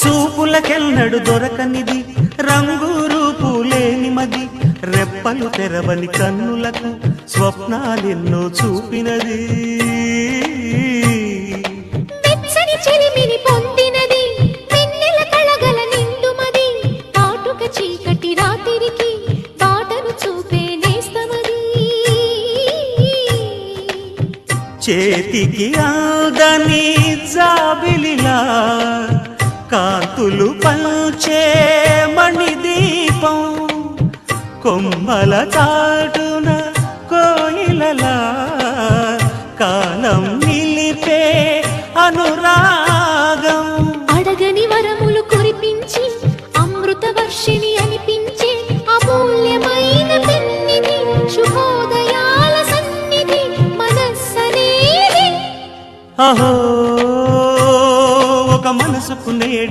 చూపులకెన్నడు దొరకనిది రంగు రూపు లేని మది రెప్పలు తెరవని కన్నులకు స్వప్నాలెన్నో చూపినది చెలిమిని పొందినది వెన్నెల కళగల నిండుమది కాటుక చీకటి రాత్రికి బాటను చూపే నేస్తమది చేతికి ఆదని జాబిలిలా కాంతులు పంచే మణిదీపం కొమ్మల చాటున కోయిలలా కాలం నిలిపే అనురాగం అడగని వరములు కురిపించి అమృత వర్షిణి అనిపించే అమూల్యమైన పెన్నిధి శుభోదయాల సన్నిధి మనస్సనేది అహో ఒక మనసుకు నేడు